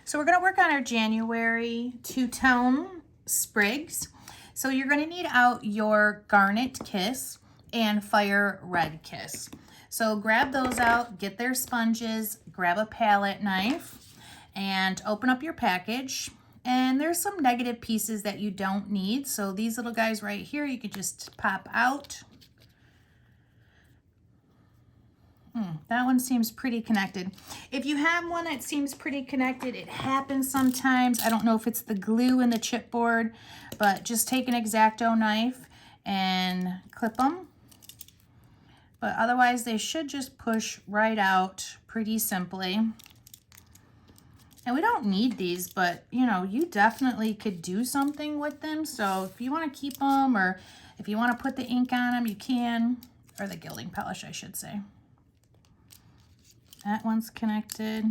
So we're going to work on our January two-tone sprigs. So you're going to need out your Garnet Kiss and Fire Red Kiss. So grab those out, get their sponges, grab a palette knife, and open up your package. And there's some negative pieces that you don't need. So these little guys right here, you could just pop out. That one seems pretty connected. If you have one that seems pretty connected, it happens sometimes. I don't know if it's the glue in the chipboard, but just take an X-Acto knife and clip them. But otherwise, they should just push right out pretty simply. And we don't need these, but you know, you definitely could do something with them. So if you want to keep them, or if you want to put the ink on them, you can, or the gilding polish, I should say. That one's connected.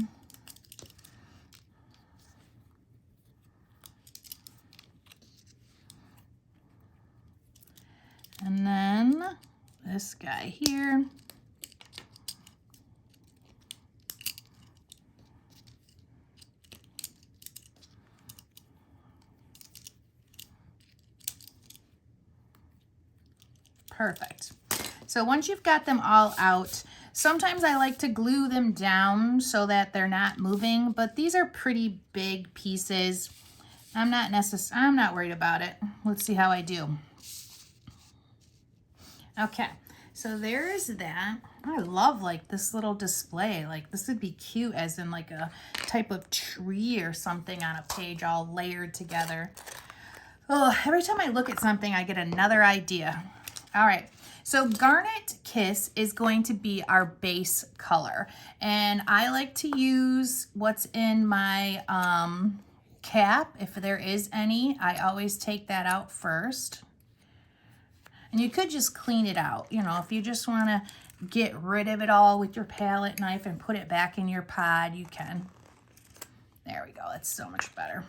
And then this guy here. Perfect. So once you've got them all out, sometimes I like to glue them down so that they're not moving, but these are pretty big pieces. I'm not worried about it. Let's see how I do. Okay, so there is that. I love like this little display. Like this would be cute as in like a type of tree or something on a page all layered together. Oh, every time I look at something, I get another idea. All right. So Garnet Kiss is going to be our base color, and I like to use what's in my cap. If there is any, I always take that out first. And you could just clean it out, you know, if you just want to get rid of it all with your palette knife and put it back in your pod, you can. There we go. That's so much better.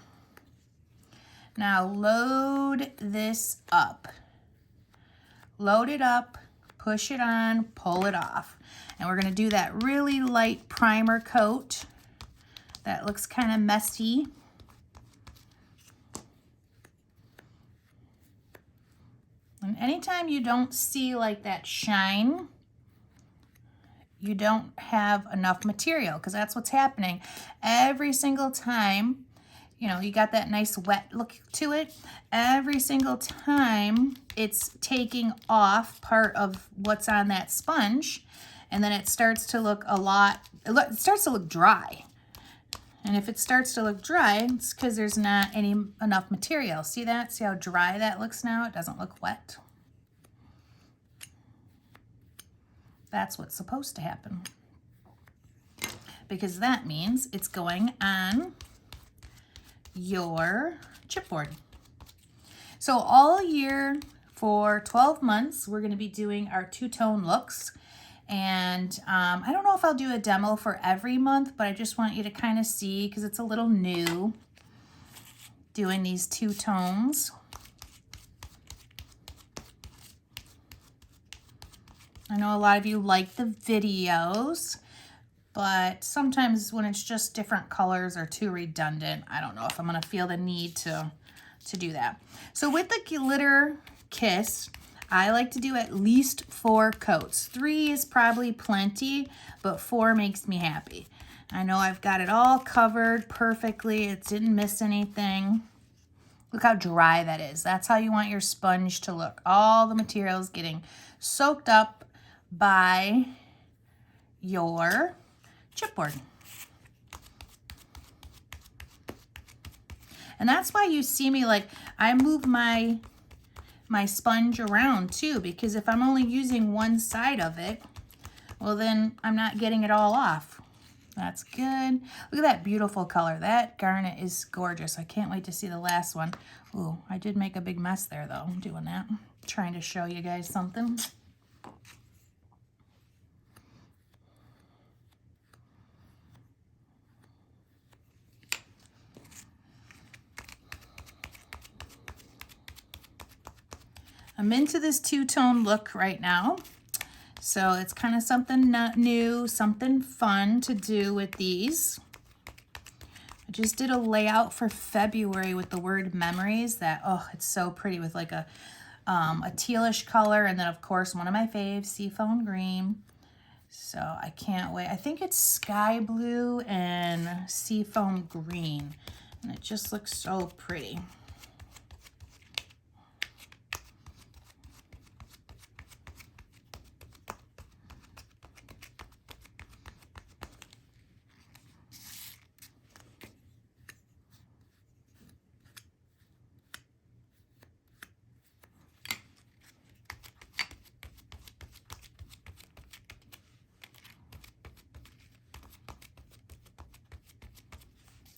Now load this up. Load it up, push it on, pull it off. And we're going to do that really light primer coat. That looks kind of messy. And anytime you don't see like that shine, you don't have enough material, because that's what's happening. Every single time, you know, you got that nice wet look to it. Every single time it's taking off part of what's on that sponge, and then it starts to look it starts to look dry. And if it starts to look dry, it's because there's not enough material. See that? See how dry that looks now? It doesn't look wet. That's what's supposed to happen, because that means it's going on your chipboard. So all year for 12 months, we're going to be doing our two-tone looks. And I don't know if I'll do a demo for every month, but I just want you to kind of see, because it's a little new doing these two tones. I know a lot of you like the videos, but sometimes when it's just different colors or too redundant, I don't know if I'm going to feel the need to do that. So with the Glitter Kiss, I like to do at least 4 coats. 3 is probably plenty, but 4 makes me happy. I know I've got it all covered perfectly. It didn't miss anything. Look how dry that is. That's how you want your sponge to look. All the materials getting soaked up by your chipboard. And that's why you see me like, I move my sponge around too, because if I'm only using one side of it, well then I'm not getting it all off. That's good. Look at that beautiful color. That garnet is gorgeous. I can't wait to see the last one. Ooh, I did make a big mess there though, doing that. Trying to show you guys something. I'm into this two-tone look right now. So it's kind of something new, something fun to do with these. I just did a layout for February with the word memories that, oh, it's so pretty with like a tealish color. And then of course, one of my faves, seafoam green. So I can't wait. I think it's sky blue and seafoam green. And it just looks so pretty.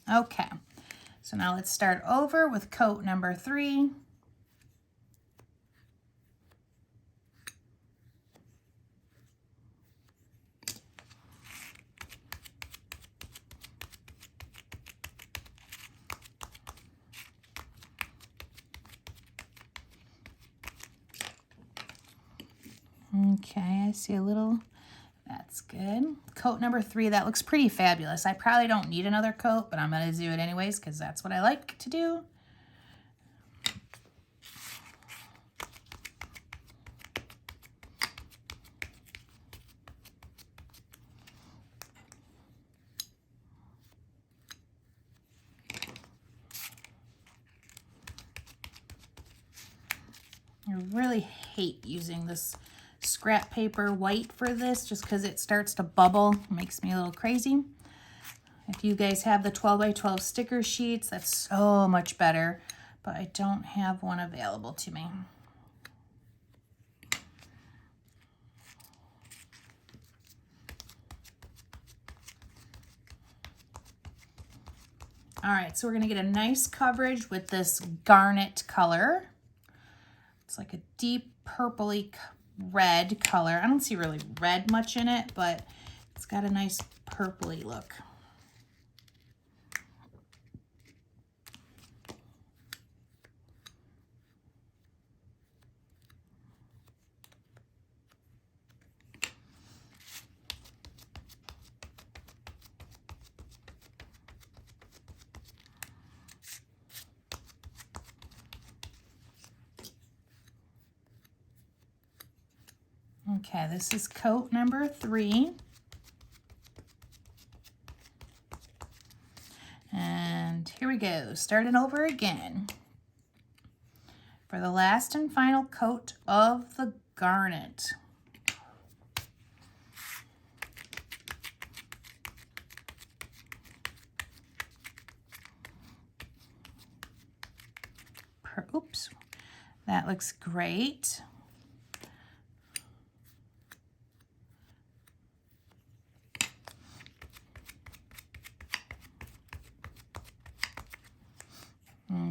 Okay, so now let's start over with coat number 3. Okay, I see a little, that's good. Coat number 3, that looks pretty fabulous. I probably don't need another coat, but I'm gonna do it anyways because that's what I like to do. I really hate using this scrap paper white for this just because it starts to bubble. It makes me a little crazy. If you guys have the 12 by 12 sticker sheets, that's so much better, but I don't have one available to me. All right, so we're gonna get a nice coverage with this garnet color. It's like a deep purpley red color. I don't see really red much in it, but it's got a nice purpley look. Okay, this is coat number 3. And here we go, starting over again for the last and final coat of the garnet. Oops, that looks great.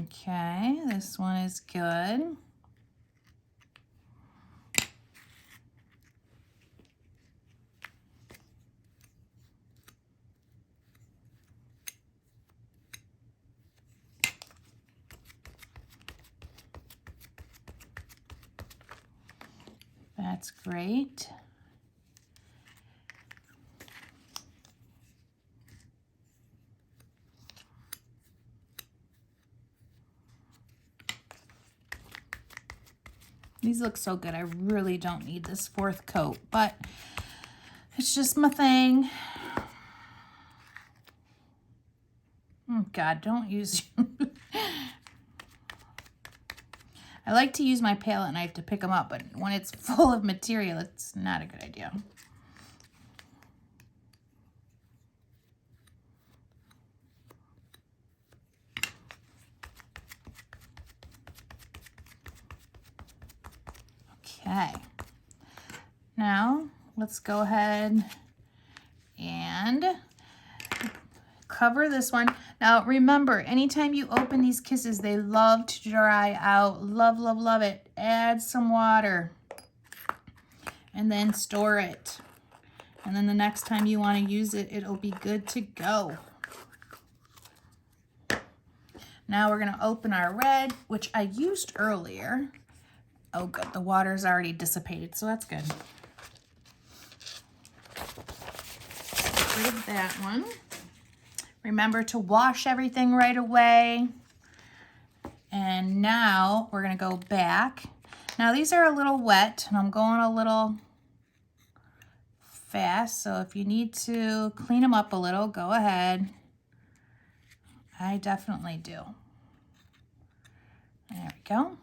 Okay, this one is good. That's great. These look so good. I really don't need this 4th coat, but it's just my thing. Oh God, don't use I like to use my palette knife to pick them up, but when it's full of material, it's not a good idea. Okay, now let's go ahead and cover this one. Now remember, anytime you open these kisses, they love to dry out. Love, love, love it. Add some water and then store it. And then the next time you want to use it, it'll be good to go. Now we're going to open our red, which I used earlier. Oh good, the water's already dissipated, so that's good. Get rid of that one. Remember to wash everything right away. And now we're gonna go back. Now these are a little wet and I'm going a little fast, so if you need to clean them up a little, go ahead. I definitely do. There we go.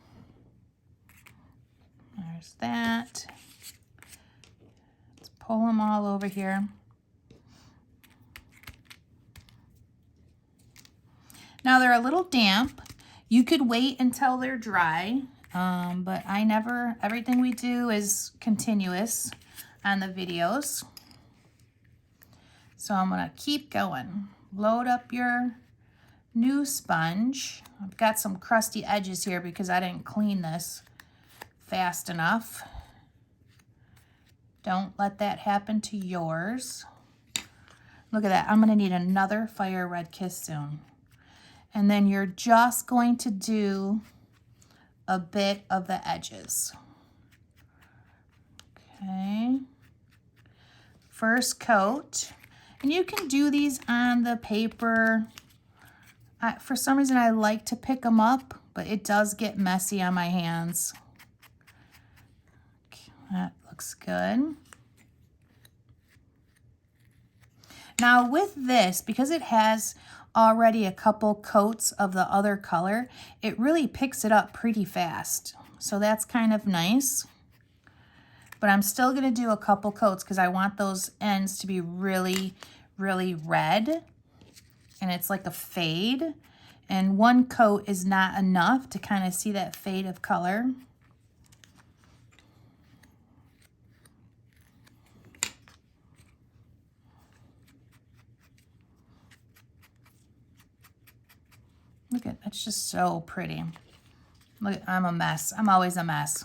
There's that. Let's pull them all over here. Now they're a little damp. You could wait until they're dry, but everything we do is continuous on the videos. So I'm gonna keep going. Load up your new sponge. I've got some crusty edges here because I didn't clean this fast enough. Don't let that happen to yours. Look at that, I'm gonna need another fire red kiss soon. And then you're just going to do a bit of the edges. Okay. First coat. And you can do these on the paper. For some reason, I like to pick them up, but it does get messy on my hands. Okay, that looks good. Now with this, because it has already a couple coats of the other color, it really picks it up pretty fast. So that's kind of nice. But I'm still gonna do a couple coats because I want those ends to be really, really red. And it's like a fade. And one coat is not enough to kind of see that fade of color. Look at, that's just so pretty. Look, I'm a mess. I'm always a mess.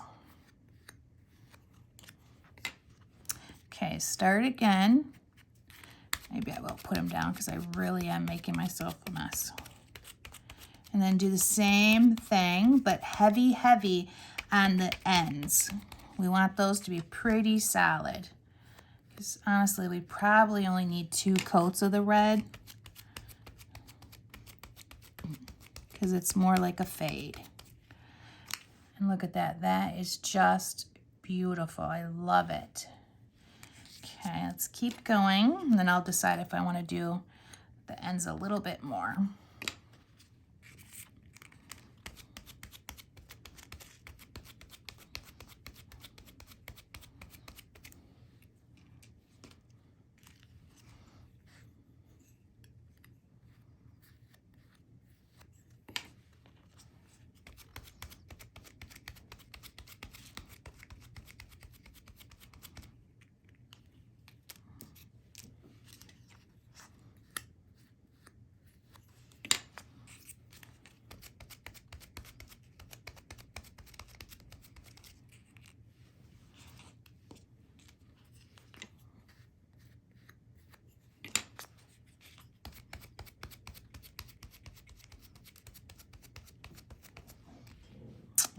Okay, start again. Maybe I will put them down because I really am making myself a mess. And then do the same thing, but heavy, heavy on the ends. We want those to be pretty solid. Because honestly, we probably only need 2 coats of the red. Because it's more like a fade. And look at that. That is just beautiful. I love it. Okay, let's keep going, and then I'll decide if I want to do the ends a little bit more.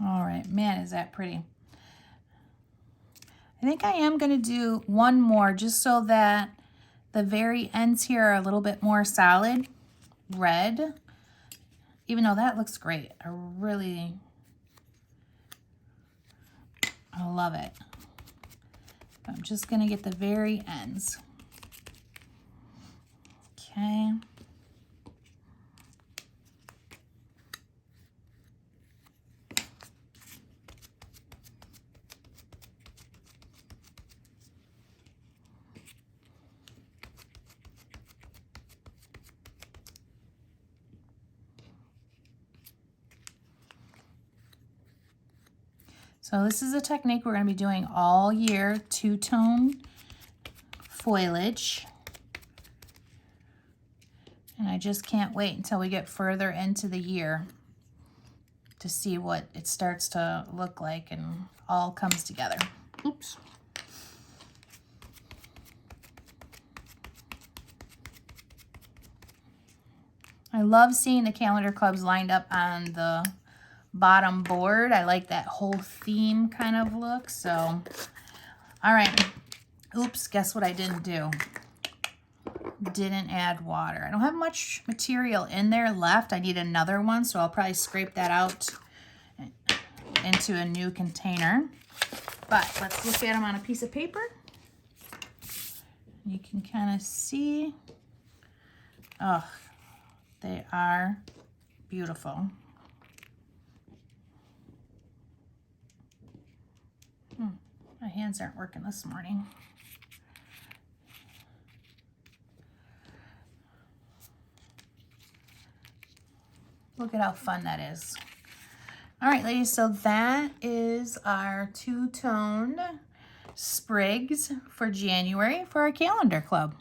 All right, man, is that pretty. I think I am going to do one more just so that the very ends here are a little bit more solid red, even though that looks great. I love it. I'm just going to get the very ends. Okay. So this is a technique we're going to be doing all year, 2-tone foliage. And I just can't wait until we get further into the year to see what it starts to look like and all comes together. Oops. I love seeing the calendar clubs lined up on the bottom board. I like that whole theme kind of look. So, all right. Oops, guess what I didn't do? didn't add water. I don't have much material in there left. I need another one, so I'll probably scrape that out into a new container. But let's look at them on a piece of paper. You can kind of see, oh, they are beautiful. My hands aren't working this morning. Look at how fun that is. All right, ladies, so that is our two-tone sprigs for January for our calendar club.